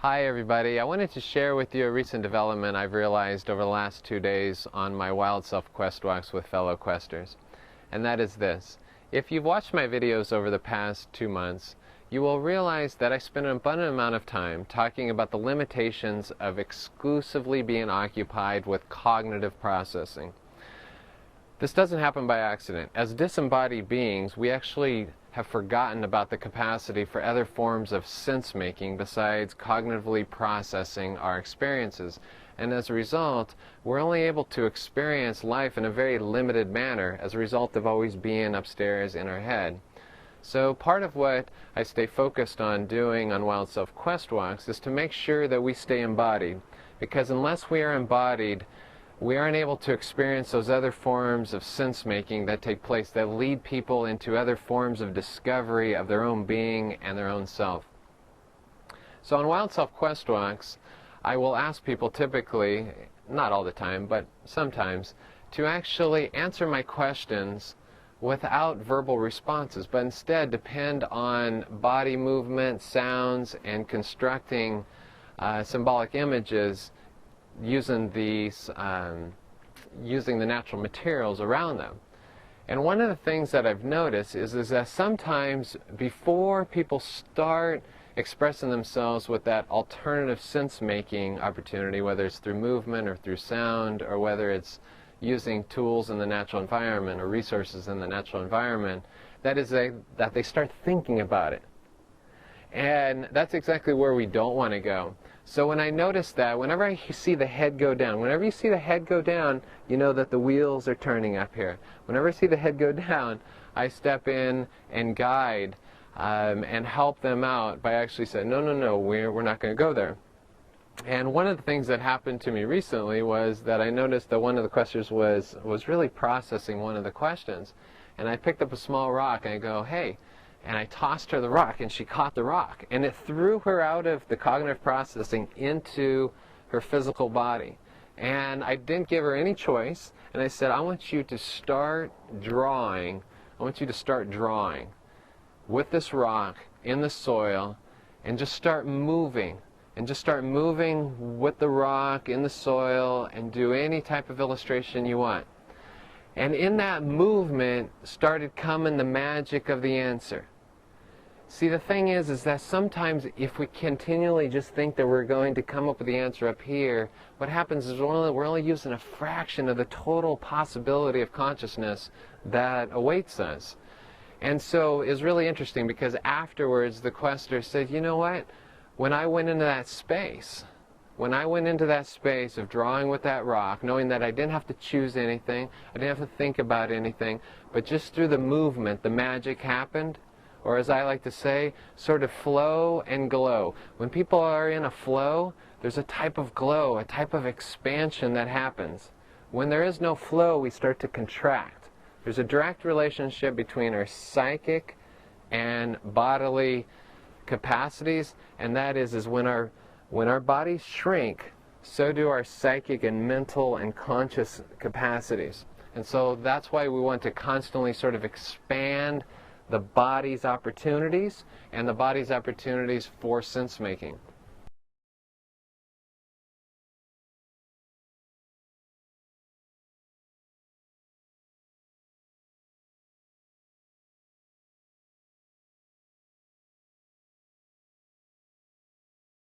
Hi everybody, I wanted to share with you a recent development I've realized over the last 2 days on my Wild Self quest walks with fellow questers. And that is this. If you've watched my videos over the past 2 months, you will realize that I spent an abundant amount of time talking about the limitations of exclusively being occupied with cognitive processing. This doesn't happen by accident. As disembodied beings, we actually have forgotten about the capacity for other forms of sense-making besides cognitively processing our experiences. And as a result, we're only able to experience life in a very limited manner as a result of always being upstairs in our head. So part of what I stay focused on doing on Wild Self quest walks is to make sure that we stay embodied. Because unless we are embodied, we aren't able to experience those other forms of sense-making that take place that lead people into other forms of discovery of their own being and their own self. So on Wild Self quest walks, I will ask people typically, not all the time, but sometimes, to actually answer my questions without verbal responses, but instead depend on body movement, sounds, and constructing symbolic images using the natural materials around them. And one of the things that I've noticed is that sometimes before people start expressing themselves with that alternative sense-making opportunity, whether it's through movement or through sound, or whether it's using tools in the natural environment or resources in the natural environment, that they start thinking about it. And that's exactly where we don't want to go. So when I notice that, whenever I see the head go down, whenever you see the head go down, you know that the wheels are turning up here. Whenever I see the head go down, I step in and guide and help them out by actually saying, no, we're not going to go there. And one of the things that happened to me recently was that I noticed that one of the questers was really processing one of the questions. And I picked up a small rock and I go, hey, and I tossed her the rock, and she caught the rock. And it threw her out of the cognitive processing into her physical body. And I didn't give her any choice. And I said, I want you to start drawing. I want you to start drawing with this rock in the soil, and just start moving. And just start moving with the rock in the soil, and do any type of illustration you want. And in that movement started coming the magic of the answer. See, the thing is that sometimes if we continually just think that we're going to come up with the answer up here, what happens is we're only using a fraction of the total possibility of consciousness that awaits us. And so it's really interesting because afterwards the quester said, you know what? When I went into that space, of drawing with that rock, knowing that I didn't have to choose anything, I didn't have to think about anything, but just through the movement, the magic happened. Or as I like to say, sort of flow and glow. When people are in a flow, there's a type of glow, a type of expansion that happens. When there is no flow, we start to contract. There's a direct relationship between our psychic and bodily capacities, and that is when our bodies shrink, so do our psychic and mental and conscious capacities. And so that's why we want to constantly sort of expand the body's opportunities and the body's opportunities for sense-making.